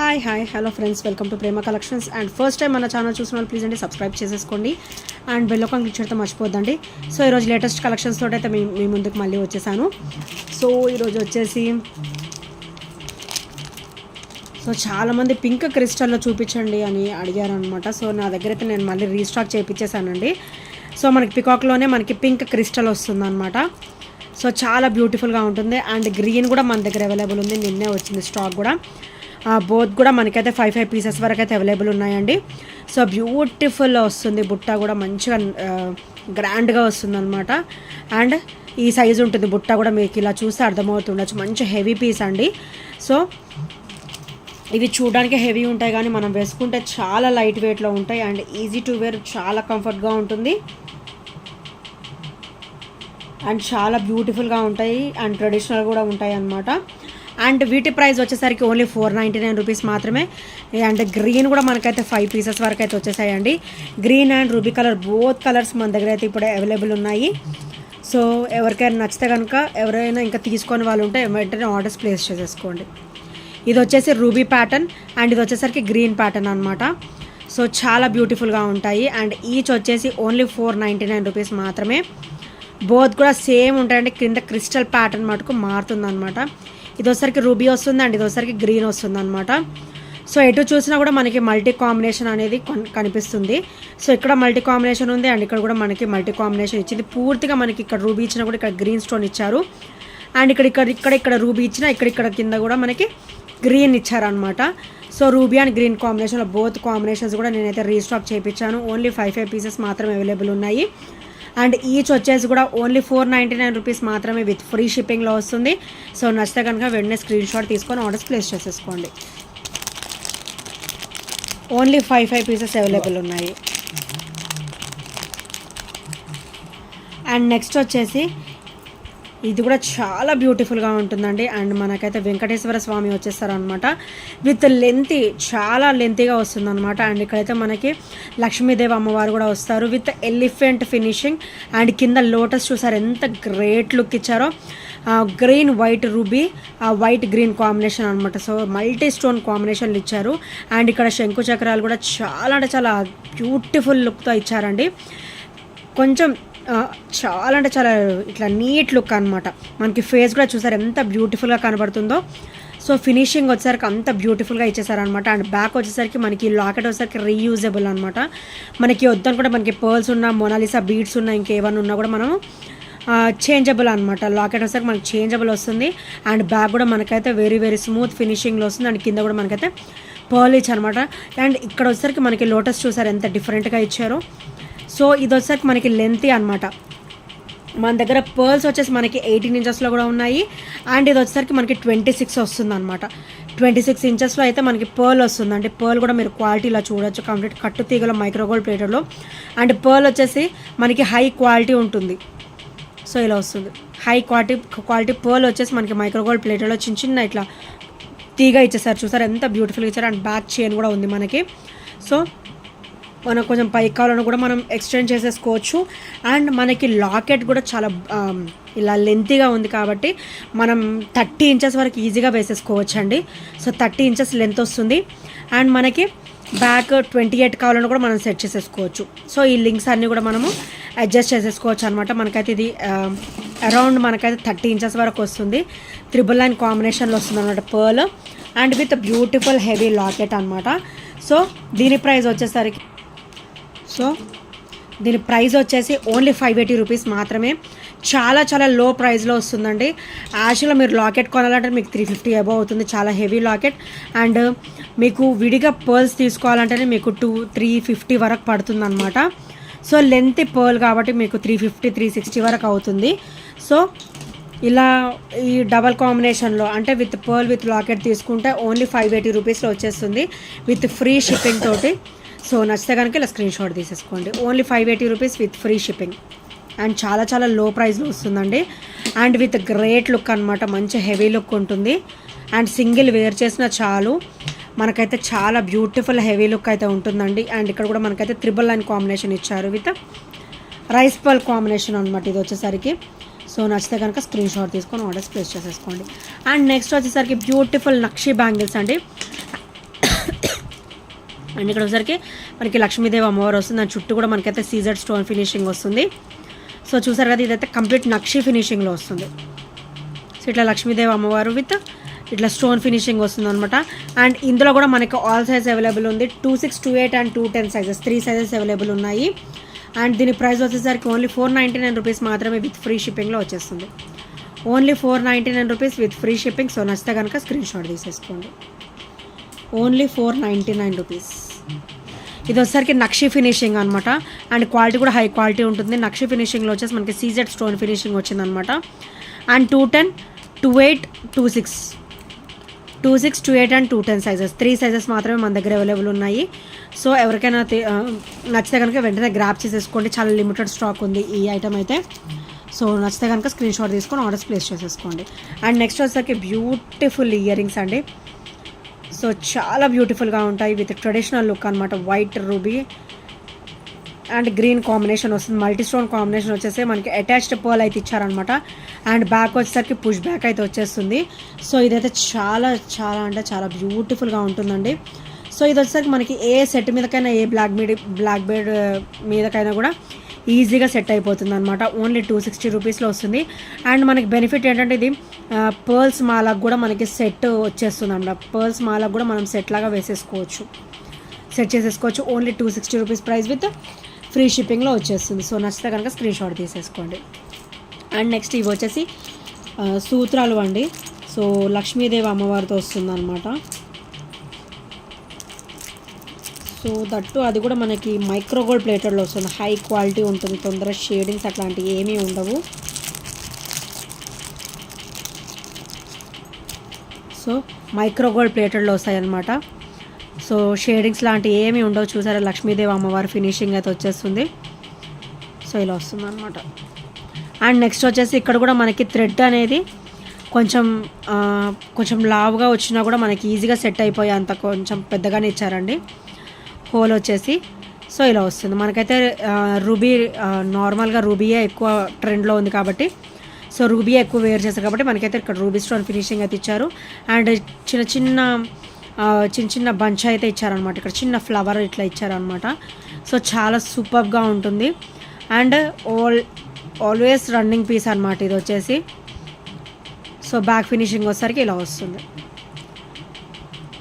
Hi hello friends, welcome to Prema collections. And first time మన channel చూసిన వాళ్ళు please అండి సబ్స్క్రైబ్ చేసేసుకోండి అండ్ బెల్ ఐకాన్ క్లిక్ చేయడం మర్చిపోద్దండి. సో ఈరోజు లేటెస్ట్ కలెక్షన్స్ తోటి అయితే మీ ముందుకు మళ్ళీ వచ్చేసాను. సో ఈరోజు వచ్చేసి చాలామంది పింక్ క్రిస్టల్లో చూపించండి అని అడిగారు అనమాట. సో నా దగ్గర అయితే నేను మళ్ళీ రీస్టాక్ చేయించేసానండి. సో మనకి పికాక్లోనే మనకి పింక్ క్రిస్టల్ వస్తుంది అనమాట. సో చాలా బ్యూటిఫుల్గా ఉంటుంది. అండ్ గ్రీన్ కూడా మన దగ్గర అవైలబుల్ ఉంది, నిన్నే వచ్చింది స్టాక్ కూడా. బోత్ కూడా మనకైతే 5 పీసెస్ వరకు అయితే అవైలబుల్ ఉన్నాయండి. సో బ్యూటిఫుల్ వస్తుంది, బుట్ట కూడా మంచిగా గ్రాండ్గా వస్తుంది అనమాట. అండ్ ఈ సైజు ఉంటుంది బుట్ట కూడా, మీకు ఇలా చూస్తే అర్థమవుతుండొచ్చు. మంచి హెవీ పీస్ అండి. సో ఇవి చూడడానికి హెవీ ఉంటాయి కానీ మనం వేసుకుంటే చాలా లైట్ వెయిట్లో ఉంటాయి అండ్ ఈజీ టు వేర్, చాలా కంఫర్ట్గా ఉంటుంది అండ్ చాలా బ్యూటిఫుల్గా ఉంటాయి అండ్ ట్రెడిషనల్ కూడా ఉంటాయి అన్నమాట. అండ్ వీటి ప్రైస్ వచ్చేసరికి ఓన్లీ 499 రూపీస్ మాత్రమే. అండ్ గ్రీన్ కూడా మనకైతే 5 పీసెస్ వరకు అయితే వచ్చేసాయండి. Green and ruby colour both colours మన దగ్గర అయితే ఇప్పుడు అవైలబుల్ ఉన్నాయి. సో ఎవరికైనా నచ్చితే కనుక, ఎవరైనా ఇంకా తీసుకొని వాళ్ళు ఉంటే వెంటనే ఆర్డర్స్ ప్లేస్ చేసేసుకోండి. ఇది వచ్చేసి రూబీ ప్యాటర్న్ అండ్ ఇది వచ్చేసరికి గ్రీన్ ప్యాటర్న్ అనమాట. సో చాలా బ్యూటిఫుల్గా ఉంటాయి అండ్ ఈచ్ వచ్చేసి ఓన్లీ 499 రూపీస్ మాత్రమే. బోత్ కూడా సేమ్ ఉంటాయండి, కింద క్రిస్టల్ ప్యాటర్న్ మటుకు మారుతుంది అనమాట. ఇది వచ్చరికి రూబీ వస్తుంది అండ్ ఇది వచ్చరికి గ్రీన్ వస్తుంది అనమాట. సో ఎటు చూసినా కూడా మనకి మల్టీ కాంబినేషన్ అనేది కనిపిస్తుంది. సో ఇక్కడ మల్టీ కాంబినేషన్ ఉంది అండ్ ఇక్కడ కూడా మనకి మల్టీ కాంబినేషన్ ఇచ్చింది. పూర్తిగా మనకి ఇక్కడ రూబీ ఇచ్చినా కూడా ఇక్కడ గ్రీన్ స్టోన్ ఇచ్చారు అండ్ ఇక్కడ రూబీ ఇచ్చినా ఇక్కడ కింద కూడా మనకి గ్రీన్ ఇచ్చారనమాట. సో రూబీ అండ్ గ్రీన్ కాంబినేషన్లో బోత్ కాంబినేషన్స్ కూడా నేనైతే రీస్టాక్ చేయించాను. ఓన్లీ 5 పీసెస్ మాత్రమే అవైలబుల్ ఉన్నాయి అండ్ ఈచ్ వచ్చేసి కూడా ఓన్లీ 499 రూపీస్ మాత్రమే విత్ ఫ్రీ షిప్పింగ్లో వస్తుంది. సో నచ్చితే కనుక వెంటనే స్క్రీన్ షాట్ తీసుకొని ఆర్డర్స్ ప్లేస్ చేసేసుకోండి. ఓన్లీ 5 పీసెస్ అవైలబుల్ ఉన్నాయి. అండ్ నెక్స్ట్ వచ్చేసి ఇది కూడా చాలా బ్యూటిఫుల్గా ఉంటుందండి. అండ్ మనకైతే వెంకటేశ్వర స్వామి వచ్చేస్తారు అనమాట. విత్ లెంతీ, చాలా లెంతీగా వస్తుంది అనమాట. అండ్ ఇక్కడైతే మనకి లక్ష్మీదేవి అమ్మవారు కూడా వస్తారు విత్ ఎలిఫెంట్ ఫినిషింగ్ అండ్ కింద లోటస్ చూసారు ఎంత గ్రేట్ లుక్ ఇచ్చారో. Green white ruby, white green combination అనమాట. సో మల్టీ స్టోన్ కాంబినేషన్లు ఇచ్చారు అండ్ ఇక్కడ శంకు చక్రాలు కూడా చాలా అంటే చాలా బ్యూటిఫుల్ లుక్తో ఇచ్చారండి. కొంచెం చాలా అంటే చాలా ఇట్లా నీట్ లుక్ అనమాట. మనకి ఫేస్ కూడా చూసారు ఎంత బ్యూటిఫుల్గా కనబడుతుందో. సో ఫినిషింగ్ వచ్చేసరికి అంత బ్యూటిఫుల్గా ఇచ్చేసారనమాట. అండ్ బ్యాక్ వచ్చేసరికి మనకి లాకెట్ వచ్చేసరికి రీయూజబుల్ అనమాట. మనకి వద్దనుకుంటే మనకి పర్ల్స్ ఉన్న, మొనాలిసా బీడ్స్ ఉన్న, ఇంకేమన్నా ఉన్నా కూడా మనం చేంజబుల్ అనమాట. లాకెట్ వచ్చేసరికి మనకి చేంజబుల్ వస్తుంది అండ్ బ్యాక్ కూడా మనకైతే వెరీ స్మూత్ ఫినిషింగ్లో వస్తుంది అండ్ కింద కూడా మనకైతే పర్ల్ ఇచ్చారనమాట. అండ్ ఇక్కడ వచ్చేసరికి మనకి లోటస్ చూసారు ఎంత డిఫరెంట్గా ఇచ్చారో. సో ఇది వచ్చేసరికి మనకి లెంతీ అనమాట. మన దగ్గర పర్ల్స్ వచ్చేసి మనకి 18 ఇంచెస్లో కూడా ఉన్నాయి అండ్ ఇది వచ్చేసరికి మనకి 26 వస్తుంది అనమాట. 26 ఇంచెస్లో అయితే మనకి పర్ల్ వస్తుంది. అంటే పర్ల్ కూడా మీరు క్వాలిటీలో చూడొచ్చు, కంప్లీట్ కట్టు తీగల మైక్రోగోల్డ్ ప్లేటర్లో. అండ్ పర్ల్ వచ్చేసి మనకి హై క్వాలిటీ ఉంటుంది. సో ఇలా వస్తుంది హై క్వాలిటీ పర్ల్ వచ్చేసి మనకి మైక్రోగోల్డ్ ప్లేటర్లో చిన్న ఇట్లా తీగ ఇచ్చేసారు, చూసారు ఎంత బ్యూటిఫుల్గా ఇచ్చారు. అండ్ బ్యాక్ చైన్ కూడా ఉంది మనకి. సో మనకు కొంచెం పైకి కావాలని కూడా మనం ఎక్స్టెండ్ చేసేసుకోవచ్చు. అండ్ మనకి లాకెట్ కూడా చాలా ఇలా లెంతీగా ఉంది కాబట్టి మనం 30 ఇంచెస్ వరకు ఈజీగా వేసేసుకోవచ్చు అండి. సో 30 ఇంచెస్ లెంత్ వస్తుంది అండ్ మనకి బ్యాక్ 28 కావాలని కూడా మనం సెట్ చేసేసుకోవచ్చు. సో ఈ లింక్స్ అన్నీ కూడా మనము అడ్జస్ట్ చేసేసుకోవచ్చు అనమాట. మనకైతే ఇది అరౌండ్ మనకైతే 30 ఇంచెస్ వరకు వస్తుంది. 999 కాంబినేషన్లో వస్తుంది అనమాట pearl and with beautiful heavy locket అనమాట. సో దీని ప్రైస్ వచ్చేసి ఓన్లీ 580 రూపీస్ మాత్రమే. చాలా లో ప్రైస్లో వస్తుందండి. యాక్చువల్గా మీరు లాకెట్ కొనాలంటే మీకు 350 అబవ్ అవుతుంది, చాలా హెవీ లాకెట్. అండ్ మీకు విడిగా పర్ల్స్ తీసుకోవాలంటేనే మీకు 350 వరకు పడుతుంది అనమాట. సో లెంత్ పర్ల్ కాబట్టి మీకు 350-360 వరకు అవుతుంది. సో ఇలా ఈ డబల్ కాంబినేషన్లో అంటే విత్ పర్ల్ విత్ లాకెట్ తీసుకుంటే ఓన్లీ 580 రూపీస్లో వచ్చేస్తుంది విత్ ఫ్రీ షిప్పింగ్ తోటి. సో నచ్చితే కనుక ఇలా స్క్రీన్ షాట్ తీసేసుకోండి. Only 580 rupees with free shipping and చాలా లో ప్రైస్లో వస్తుందండి. అండ్ విత్ గ్రేట్ లుక్ అనమాట, మంచి హెవీ లుక్ ఉంటుంది. అండ్ సింగిల్ వేర్ చేసిన చాలు మనకైతే చాలా బ్యూటిఫుల్ హెవీ లుక్ అయితే ఉంటుందండి. అండ్ ఇక్కడ కూడా మనకైతే 999 కాంబినేషన్ ఇచ్చారు విత్ రైస్ పర్ల్ కాంబినేషన్ అనమాట ఇది వచ్చేసరికి. సో నచ్చితే కనుక స్క్రీన్ షాట్ తీసుకొని ఆర్డర్స్ ప్లేస్ చేసేసుకోండి. అండ్ నెక్స్ట్ వచ్చేసరికి బ్యూటిఫుల్ నక్షి బ్యాంగిల్స్ అండి. అండ్ ఇక్కడ వచ్చేసరికి మనకి లక్ష్మీదేవి అమ్మవారు వస్తుంది, దాని చుట్టూ కూడా మనకైతే సీజెడ్ స్టోన్ ఫినిషింగ్ వస్తుంది. సో చూసారు కదా, ఇదైతే కంప్లీట్ నక్షి ఫినిషింగ్లో వస్తుంది. సో ఇట్లా లక్ష్మీదేవి అమ్మవారు విత్ ఇట్లా స్టోన్ ఫినిషింగ్ వస్తుంది అనమాట. అండ్ ఇందులో కూడా మనకి ఆల్ సైజ్ అవైలబుల్ ఉంది. 26, 28 అండ్ 210 సైజెస్, 3 సైజెస్ అవైలబుల్ ఉన్నాయి. అండ్ దీని ప్రైస్ వచ్చేసరికి ఓన్లీ 499 రూపీస్ మాత్రమే విత్ ఫ్రీ షిప్పింగ్లో వచ్చేస్తుంది. Only 499 rupees with free shipping. So నచ్చితే కనుక స్క్రీన్ షాట్ తీసేసుకోండి. Only 499 rupees. ఇది వచ్చేసరికి నక్షి ఫినిషింగ్ అనమాట. అండ్ క్వాలిటీ కూడా హై క్వాలిటీ ఉంటుంది. నక్షి ఫినిషింగ్లో వచ్చేసి మనకి సీజెడ్ స్టోన్ ఫినిషింగ్ వచ్చిందనమాట. అండ్ 210, 28, 26, 28 అండ్ 210 సైజెస్, 3 సైజెస్ మాత్రమే మన దగ్గర అవైలబుల్ ఉన్నాయి. సో ఎవరికైనా నచ్చితే కనుక వెంటనే గ్రాప్ చేసేసుకోండి. చాలా లిమిటెడ్ స్టాక్ ఉంది ఈ ఐటమ్ అయితే. సో నచ్చితే కనుక స్క్రీన్ షాట్ తీసుకొని ఆర్డర్స్ ప్లేస్ చేసేసుకోండి. అండ్ నెక్స్ట్ వచ్చేసరికి బ్యూటిఫుల్ ఇయర్ రింగ్స్ అండి. సో చాలా బ్యూటిఫుల్గా ఉంటాయి విత్ ట్రెడిషనల్ లుక్ అనమాట. White ruby and green combination వస్తుంది. మల్టీ స్టోన్ కాంబినేషన్ వచ్చేసి మనకి అటాచ్డ్ పర్ల్ అయితే ఇచ్చారనమాట. అండ్ బ్యాక్ వచ్చేసరికి పుష్ బ్యాక్ అయితే వచ్చేస్తుంది. సో ఇదైతే చాలా చాలా అంటే చాలా బ్యూటిఫుల్గా ఉంటుందండి. సో ఇది వచ్చేసరికి మనకి ఏ సెట్ మీదకైనా, ఏ బ్లాక్ బెడ్ మీదకైనా కూడా ఈజీగా సెట్ అయిపోతుంది అనమాట. ఓన్లీ 260 రూపీస్లో వస్తుంది. అండ్ మనకి బెనిఫిట్ ఏంటంటే ఇది పర్ల్స్ మాలకు కూడా మనకి సెట్ వచ్చేస్తుంది అన్నమాట. పర్ల్స్ మాలకు కూడా మనం సెట్ లాగా వేసేసుకోవచ్చు, సెట్ చేసేసుకోవచ్చు. Only 260 rupees price with free షిప్పింగ్లో వచ్చేస్తుంది. సో నచ్చితే కనుక స్క్రీన్ షాట్ తీసేసుకోండి. అండ్ నెక్స్ట్ ఇవి వచ్చేసి సూత్రాలు అండి. సో లక్ష్మీదేవి అమ్మవారితో వస్తుంది అనమాట. సో దట్టు అది కూడా మనకి మైక్రో గోల్డ్ ప్లేటెడ్లో వస్తుంది. హై క్వాలిటీ ఉంటుంది, తొందరగా షేడింగ్స్ అట్లాంటివి ఏమీ ఉండవు. సో మైక్రో గోల్డ్ ప్లేటెడ్లో వస్తాయి అన్నమాట. సో షేడింగ్స్ లాంటివి ఏమీ ఉండవు. చూసారా, లక్ష్మీదేవి అమ్మవారి ఫినిషింగ్ అయితే వచ్చేస్తుంది. సో ఇలా వస్తుంది అనమాట. అండ్ నెక్స్ట్ వచ్చేసి ఇక్కడ కూడా మనకి థ్రెడ్ అనేది కొంచెం లావుగా వచ్చినా కూడా మనకి ఈజీగా సెట్ అయిపోయే అంత కొంచెం పెద్దగానే ఇచ్చారండి హోల్ వచ్చేసి. సో ఇలా వస్తుంది మనకైతే. రూబీ నార్మల్గా రూబీయే ఎక్కువ ట్రెండ్లో ఉంది కాబట్టి, సో రూబీ ఎక్కువ వేర్ చేస్తారు కాబట్టి మనకైతే ఇక్కడ రూబీ స్టోన్ ఫినిషింగ్ అయితే ఇచ్చారు. అండ్ చిన్న చిన్న బంచ్ అయితే ఇచ్చారనమాట. ఇక్కడ చిన్న ఫ్లవర్ ఇట్లా ఇచ్చారనమాట. సో చాలా సూపర్గా ఉంటుంది. అండ్ ఆల్వేస్ రన్నింగ్ పీస్ అనమాట ఇది వచ్చేసి. సో బ్యాక్ ఫినిషింగ్ వచ్చేసరికి ఇలా వస్తుంది.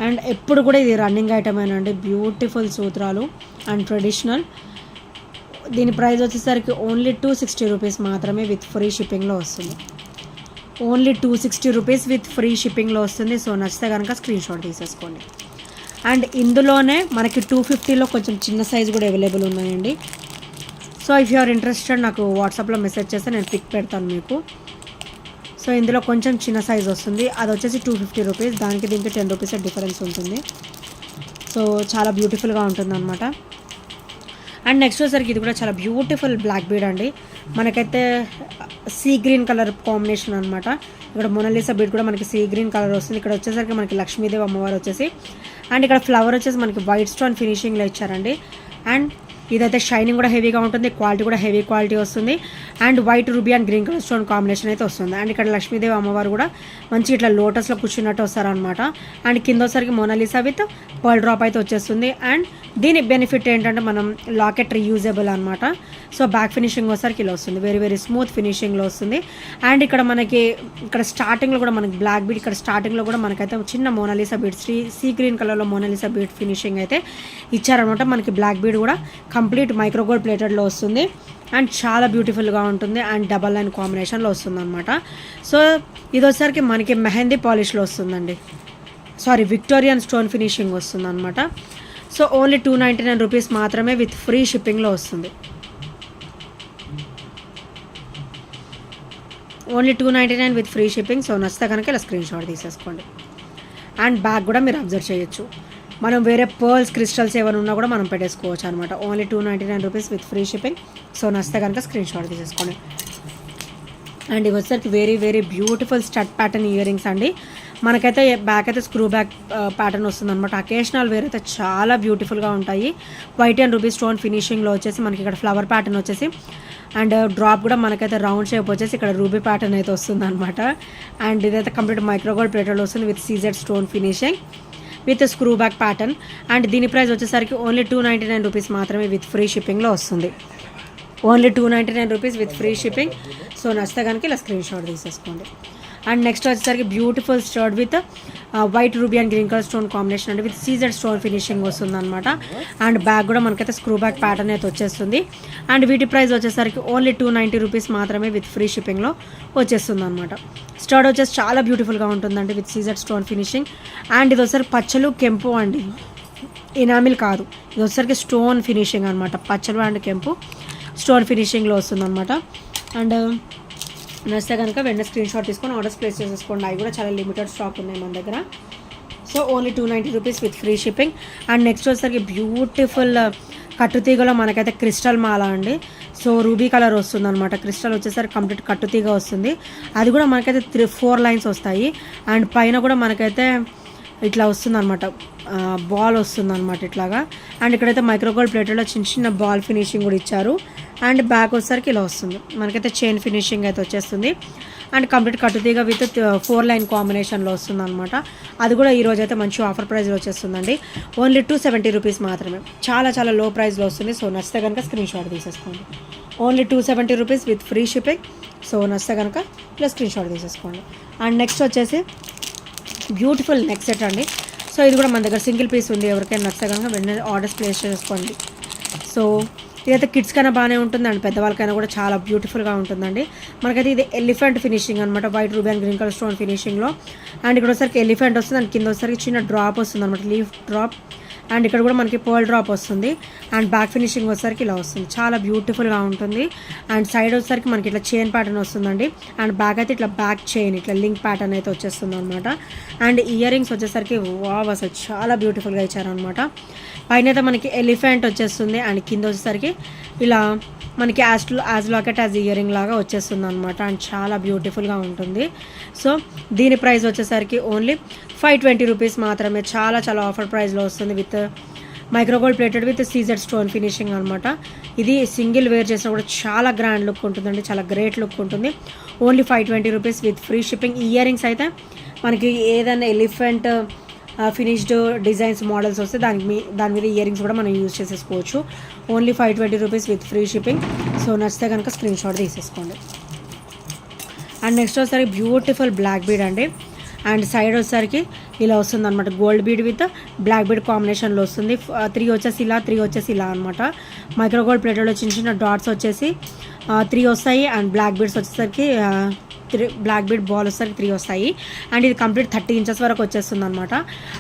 అండ్ ఎప్పుడు కూడా ఇది రన్నింగ్ ఐటమేనండి. బ్యూటిఫుల్ సూత్రాలు అండ్ ట్రెడిషనల్. దీని ప్రైస్ వచ్చేసరికి ఓన్లీ 260 రూపీస్ మాత్రమే విత్ ఫ్రీ షిప్పింగ్లో వస్తుంది. ఓన్లీ 260 రూపీస్ విత్ ఫ్రీ షిప్పింగ్లో వస్తుంది. సో నచ్చితే కనుక స్క్రీన్ షాట్ తీసేసుకోండి. అండ్ ఇందులోనే మనకి 250లో కొంచెం చిన్న సైజు కూడా అవైలబుల్ ఉన్నాయండి. So if you are interested నాకు వాట్సాప్లో మెసేజ్ చేస్తే నేను పిక్ పెడతాను మీకు. సో ఇందులో కొంచెం చిన్న సైజ్ వస్తుంది, అది వచ్చేసి 250 రూపీస్. దానికి దీనికి 10 రూపీస్ డిఫరెన్స్ ఉంటుంది. సో చాలా బ్యూటిఫుల్గా ఉంటుంది అనమాట. అండ్ నెక్స్ట్ వచ్చేసరికి ఇది కూడా చాలా బ్యూటిఫుల్ బ్లాక్ బీడ్ అండి. మనకైతే సీ గ్రీన్ కలర్ కాంబినేషన్ అనమాట. ఇక్కడ మొనాలిసా బీడ్ కూడా మనకి సీ గ్రీన్ కలర్ వస్తుంది. ఇక్కడ వచ్చేసరికి మనకి లక్ష్మీదేవి అమ్మవారు వచ్చేసి, అండ్ ఇక్కడ ఫ్లవర్ వచ్చేసి మనకి వైట్ స్టోన్ ఫినిషింగ్లో ఇచ్చారండి. అండ్ ఇదైతే షైనింగ్ కూడా హెవీగా ఉంటుంది, క్వాలిటీ కూడా హెవీ క్వాలిటీ వస్తుంది. And white ruby and green colour stone combination అయితే వస్తుంది. అండ్ ఇక్కడ లక్ష్మీదేవి అమ్మవారు కూడా మంచి ఇట్లా లోటస్లో కూర్చున్నట్టు వస్తారనమాట. అండ్ కింద వచ్చరికి మొనాలిసా విత్ పర్ల్ డ్రాప్ అయితే వచ్చేస్తుంది. అండ్ దీని బెనిఫిట్ ఏంటంటే మనం లాకెట్ రీయూజబుల్ అనమాట. సో బ్యాక్ ఫినిషింగ్ వచ్చరికి ఇలా వస్తుంది, వెరీ వెరీ స్మూత్ ఫినిషింగ్లో వస్తుంది. అండ్ ఇక్కడ మనకి ఇక్కడ స్టార్టింగ్లో కూడా మనకి బ్లాక్ బీడ్, ఇక్కడ స్టార్టింగ్లో కూడా మనకైతే చిన్న మోనాలిసా బీడ్ సీ గ్రీన్ కలర్లో మోనాలిసా బీడ్ ఫినిషింగ్ అయితే ఇచ్చారనమాట. మనకి బ్లాక్ బీడ్ కూడా కంప్లీట్ మైక్రో గోల్డ్ ప్లేటెడ్లో వస్తుంది. అండ్ చాలా బ్యూటిఫుల్గా ఉంటుంది. అండ్ డబల్ లైన్ కాంబినేషన్లో వస్తుంది అనమాట. సో ఇది వచ్చేసరికి మనకి మెహందీ పాలిష్లో వస్తుందండి, సారీ విక్టోరియన్ స్టోన్ ఫినిషింగ్ వస్తుంది అనమాట. సో ఓన్లీ 299 రూపీస్ మాత్రమే విత్ ఫ్రీ షిప్పింగ్లో వస్తుంది. Only 299 with free shipping. So నచ్చితే కనుక ఇలా స్క్రీన్ షాట్ తీసేసుకోండి. అండ్ బ్యాగ్ కూడా మీరు అబ్జర్వ్ చేయొచ్చు. మనం వేరే పర్ల్స్ క్రిస్టల్స్ ఏమైనా ఉన్నా కూడా మనం పెట్టేసుకోవచ్చు అనమాట. Only 299 rupees with free shipping. So నచ్చితే కనుక స్క్రీన్ షాట్ తీసేసుకోండి. అండ్ ఇవి వచ్చేసరికి very very beautiful stud pattern ear rings అండి. మనకైతే బ్యాక్ అయితే స్క్రూ బ్యాక్ ప్యాటర్న్ వస్తుంది అనమాట. అకేషనల్ వేర్ అయితే చాలా బ్యూటిఫుల్గా ఉంటాయి. వైట్ అండ్ రూబీ స్టోన్ ఫినిషింగ్లో వచ్చేసి మనకి ఇక్కడ ఫ్లవర్ ప్యాటర్న్ వచ్చేసి, అండ్ డ్రాప్ కూడా మనకైతే రౌండ్ షేప్ వచ్చేసి ఇక్కడ రూబీ ప్యాటర్న్ అయితే వస్తుంది అనమాట. అండ్ ఇదైతే కంప్లీట్ మైక్రోగోల్డ్ ప్లేటెడ్లో వస్తుంది with CZ stone finishing. With screw back pattern. And దీని ప్రైస్ వచ్చేసరికి ఓన్లీ 299 రూపీస్ మాత్రమే విత్ ఫ్రీ షిప్పింగ్లో వస్తుంది. Only 299 rupees with free shipping. So నచ్చితే కనుక ఇలా స్క్రీన్ షాట్ తీసేసుకోండి. అండ్ నెక్స్ట్ వచ్చేసరికి beautiful స్టర్డ్ with white ruby and green colour stone combination అండి, విత్ సీజెడ్ స్టోన్ ఫినిషింగ్ వస్తుంది అనమాట. అండ్ బ్యాక్ కూడా మనకైతే స్క్రూ బ్యాక్ ప్యాటర్న్ అయితే వచ్చేస్తుంది. అండ్ వీటి ప్రైస్ వచ్చేసరికి ఓన్లీ 290 రూపీస్ మాత్రమే విత్ ఫ్రీ షిప్పింగ్లో వచ్చేస్తుంది అనమాట. స్టర్డ్ వచ్చేసి చాలా బ్యూటిఫుల్గా ఉంటుందండి with CZ stone finishing. And ఇది వచ్చేసరికి పచ్చలు కెంపు అండి, ఇనామిల్ కాదు, ఇది వచ్చేసరికి స్టోన్ ఫినిషింగ్ అనమాట. పచ్చలు అండ్ కెంపు స్టోన్ ఫినిషింగ్లో వస్తుంది అనమాట. అండ్ నచ్చితే కనుక వెంటనే స్క్రీన్ షాట్ తీసుకొని ఆర్డర్స్ ప్లేస్ చేసేసుకోండి. అవి కూడా చాలా లిమిటెడ్ స్టాక్ ఉన్నాయి మన దగ్గర. So only 290 rupees with free shipping. And next వచ్చేసరికి బ్యూటిఫుల్ కట్టుతీగలో మనకైతే క్రిస్టల్ మాల అండి. సో రూబీ కలర్ వస్తుంది అనమాట. క్రిస్టల్ వచ్చేసరికి కంప్లీట్ కట్టుతీగ వస్తుంది. అది కూడా మనకైతే 4 లైన్స్ వస్తాయి. అండ్ పైన కూడా మనకైతే ఇట్లా వస్తుంది అనమాట, బాల్ వస్తుంది అనమాట ఇట్లాగా. అండ్ ఇక్కడైతే మైక్రోగోల్డ్ ప్లేట్లో చిన్న చిన్న బాల్ ఫినిషింగ్ కూడా ఇచ్చారు. అండ్ బ్యాక్ వచ్చేసరికి ఇలా వస్తుంది మనకైతే చైన్ ఫినిషింగ్ అయితే వచ్చేస్తుంది. అండ్ కంప్లీట్ కట్టుతీగ విత్ 4 లైన్ కాంబినేషన్లో వస్తుంది అనమాట. అది కూడా ఈరోజు అయితే మంచి ఆఫర్ ప్రైస్లో వచ్చేస్తుందండి. ఓన్లీ 270 రూపీస్ మాత్రమే, చాలా చాలా లో ప్రైస్లో వస్తుంది. సో నచ్చితే కనుక స్క్రీన్ షాట్ తీసేసుకోండి. Only 270 rupees with free shipping. So నచ్చితే కనుక ఇలా స్క్రీన్ షాట్ తీసేసుకోండి. అండ్ నెక్స్ట్ వచ్చేసి బ్యూటిఫుల్ నెక్ సెట్ అండి. సో ఇది కూడా మన దగ్గర సింగిల్ పీస్ ఉంది. ఎవరికైనా నచ్చితే కనుక వెంటనే ఆర్డర్స్ ప్లేస్ చేసుకోండి. సో ఇదైతే కిడ్స్ కైనా బాగానే ఉంటుంది అండ్ పెద్దవాళ్ళకైనా కూడా చాలా బ్యూటిఫుల్గా ఉంటుందండి. మనకైతే ఇది ఎలిఫెంట్ ఫినిషింగ్ అనమాట, white ruby and green colour stone ఫినిషింగ్లో. అండ్ ఇక్కడ వచ్చేసరికి ఎలిఫెంట్ వస్తుంది. అండ్ కింద వచ్చేసరికి చిన్న డ్రాప్ వస్తుంది అనమాట, లీఫ్ డ్రాప్. అండ్ ఇక్కడ కూడా మనకి పర్ల్ డ్రాప్ వస్తుంది. అండ్ బ్యాక్ ఫినిషింగ్ వచ్చేసరికి ఇలా వస్తుంది, చాలా బ్యూటిఫుల్గా ఉంటుంది. అండ్ సైడ్ వచ్చేసరికి మనకి ఇట్లా చైన్ ప్యాటర్న్ వస్తుందండి. అండ్ బ్యాక్ అయితే ఇట్లా బ్యాక్ చైన్ ఇట్లా లింక్ ప్యాటర్న్ అయితే వచ్చేస్తుంది అనమాట. అండ్ ఇయర్ రింగ్స్ వచ్చేసరికి వావ్ అసలు చాలా బ్యూటిఫుల్గా ఇచ్చారనమాట. పైన అయితే మనకి ఎలిఫెంట్ వచ్చేస్తుంది. అండ్ కింద వచ్చేసరికి ఇలా మనకి as locket as ear ring లాగా వచ్చేస్తుంది అనమాట. అండ్ చాలా బ్యూటిఫుల్గా ఉంటుంది. సో దీని ప్రైస్ వచ్చేసరికి ఓన్లీ 520 రూపీస్ మాత్రమే, చాలా చాలా ఆఫర్ ప్రైస్లో వస్తుంది. With micro gold plated with CZ stone finishing అనమాట. ఇది సింగిల్ వేర్ చేసినా కూడా చాలా గ్రాండ్ లుక్ ఉంటుందండి, చాలా గ్రేట్ లుక్ ఉంటుంది. Only 520 rupees with free shipping. Ear rings అయితే మనకి ఏదైనా ఎలిఫెంట్ ఫినిష్డ్ డిజైన్స్ మోడల్స్ వస్తే దాని మీద ఇయర్ రింగ్స్ కూడా మనం యూజ్ చేసేసుకోవచ్చు. Only 520 rupees with free shipping. So నచ్చితే కనుక స్క్రీన్ షాట్ తీసేసుకోండి. అండ్ నెక్స్ట్ వచ్చేసరికి బ్యూటిఫుల్ బ్లాక్ బీడ్ అండి. అండ్ సైడ్ వచ్చేసరికి ఇలా వస్తుంది అనమాట, gold bead with black bead కాంబినేషన్లో వస్తుంది. 3 వచ్చేసి ఇలా, 3 వచ్చేసి ఇలా అనమాట. మైక్రోగోల్డ్ ప్లేటెడ్లో చిన్న చిన్న డాట్స్ వచ్చేసి 3 వస్తాయి. అండ్ బ్లాక్ బీడ్స్ వచ్చేసరికి బ్లాక్ బీడ్ బాల్ వచ్చేసరికి 3 వస్తాయి. అండ్ ఇది కంప్లీట్ 30 ఇంచెస్ వరకు వచ్చేస్తుంది అనమాట.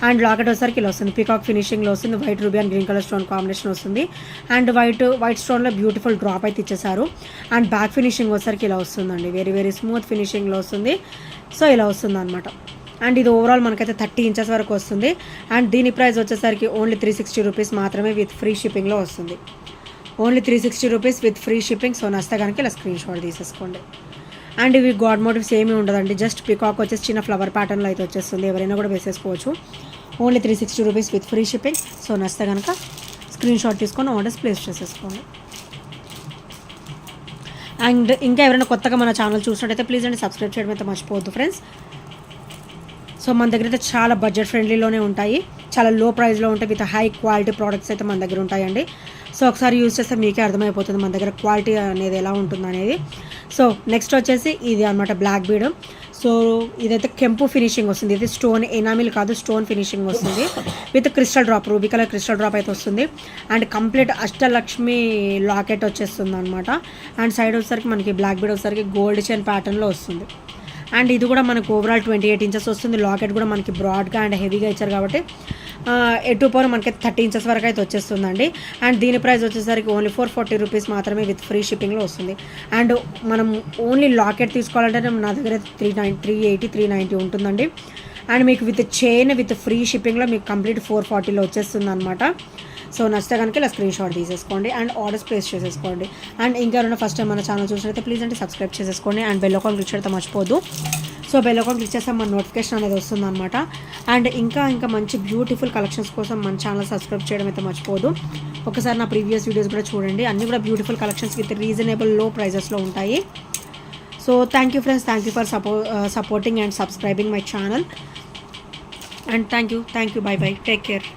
అండ్ లాకెట్ వచ్చేసరికి ఇలా వస్తుంది, పీకాక్ ఫినిషింగ్లో వస్తుంది. White ruby and green colour stone combination వస్తుంది. అండ్ వైట్ స్టోన్లో బ్యూటిఫుల్ డ్రాప్ అయితే ఇచ్చేసారు. అండ్ బ్యాక్ ఫినిషింగ్ వచ్చేసరికి ఇలా వస్తుందండి, వెరీ వెరీ స్మూత్ ఫినిషింగ్లో వస్తుంది. సో ఇలా వస్తుంది అనమాట. అండ్ ఇది ఓవరాల్ మనకైతే 30 ఇంచెస్ వరకు వస్తుంది. అండ్ దీని ప్రైస్ వచ్చేసరికి ఓన్లీ 360 రూపీస్ మాత్రమే విత్ ఫ్రీ షిప్పింగ్లో వస్తుంది. Only 360 rupees with free shipping. So నచ్చితే కనుక ఇలా స్క్రీన్ షాట్ తీసేసుకోండి. అండ్ ఇవి గాడ్ మోటివ్స్ ఏమీ ఉండదండి, జస్ట్ పీకాక్ వచ్చేసి చిన్న ఫ్లవర్ ప్యాటర్న్లో అయితే వచ్చేస్తుంది. ఎవరైనా కూడా వేసేసుకోవచ్చు. Only 360 rupees with free shipping. So నచ్చితే కనుక స్క్రీన్ షాట్ తీసుకొని ఆర్డర్స్ ప్లేస్ చేసేసుకోండి. అండ్ ఇంకా ఎవరైనా కొత్తగా మన ఛానల్ చూసినట్టయితే ప్లీజ్ అండి సబ్స్క్రైబ్ చేయడం అయితే మర్చిపోవద్దు ఫ్రెండ్స్. సో మన దగ్గర అయితే చాలా బడ్జెట్ ఫ్రెండ్లీలోనే ఉంటాయి, చాలా లో ప్రైస్లో ఉంటాయి. విత్ హై క్వాలిటీ ప్రోడక్ట్స్ అయితే మన దగ్గర ఉంటాయండి. సో ఒకసారి యూజ్ చేస్తే మీకే అర్థమైపోతుంది మన దగ్గర క్వాలిటీ అనేది ఎలా ఉంటుంది అనేది. సో నెక్స్ట్ వచ్చేసి ఇది అనమాట బ్లాక్ బీడ్. సో ఇదైతే కెంపు ఫినిషింగ్ వస్తుంది. ఇది స్టోన్ ఎనామిల్ కాదు, స్టోన్ ఫినిషింగ్ వస్తుంది. With crystal drop, ruby colour crystal drop అయితే వస్తుంది. అండ్ కంప్లీట్ అష్టలక్ష్మి లాకెట్ వచ్చేస్తుంది అనమాట. అండ్ సైడ్ వచ్చేసరికి మనకి బ్లాక్ బీడ్ వచ్చేసరికి గోల్డ్ చైన్ ప్యాటర్న్లో వస్తుంది. అండ్ ఇది కూడా మనకు ఓవరాల్ 28 ఇంచెస్ వస్తుంది. లాకెట్ కూడా మనకి బ్రాడ్గా అండ్ హెవీగా ఇచ్చారు కాబట్టి ఎటు పోను మనకి 30 ఇంచెస్ వరకు అయితే వచ్చేస్తుందండి. అండ్ దీని ప్రైస్ వచ్చేసరికి ఓన్లీ 440 రూపీస్ మాత్రమే విత్ ఫ్రీ షిప్పింగ్లో వస్తుంది. అండ్ మనం ఓన్లీ లాకెట్ తీసుకోవాలంటే నా దగ్గర 380 390 ఉంటుందండి. అండ్ మీకు విత్ చైన్ విత్ ఫ్రీ షిప్పింగ్లో మీకు కంప్లీట్ 440లో వచ్చేస్తుంది అనమాట. సో నచ్చితే కనుక ఇలా స్క్రీన్ షాట్ తీసేసుకోండి అండ్ ఆర్డర్స్ ప్లేస్ చేసేసుకోండి. అండ్ ఇంకెవరైనా ఫస్ట్ టైం మన ఛానల్ చూసినట్లయితే ప్లీజ్ అంటే సబ్స్క్రైబ్ చేసేసుకోండి. అండ్ బెల్ ఐకాన్ క్లిక్ చేయడం మర్చిపోద్దు. సో బెల్ ఐకాన్ క్లిక్ చేస్తే మన నోటిఫికేషన్ అనేది వస్తుంది అనమాట. అండ్ ఇంకా మంచి బ్యూటిఫుల్ కలెక్షన్స్ కోసం మన ఛానల్ సబ్స్క్రైబ్ చేయడం అయితే మర్చిపోదు. ఒకసారి నా ప్రీవియస్ వీడియోస్ కూడా చూడండి, అన్నీ కూడా బ్యూటిఫుల్ కలెక్షన్స్ విత్ రీజనబుల్ లో ప్రైజెస్లో ఉంటాయి. So thank you friends, thank you for supporting and subscribing my channel. And thank you by by, take care.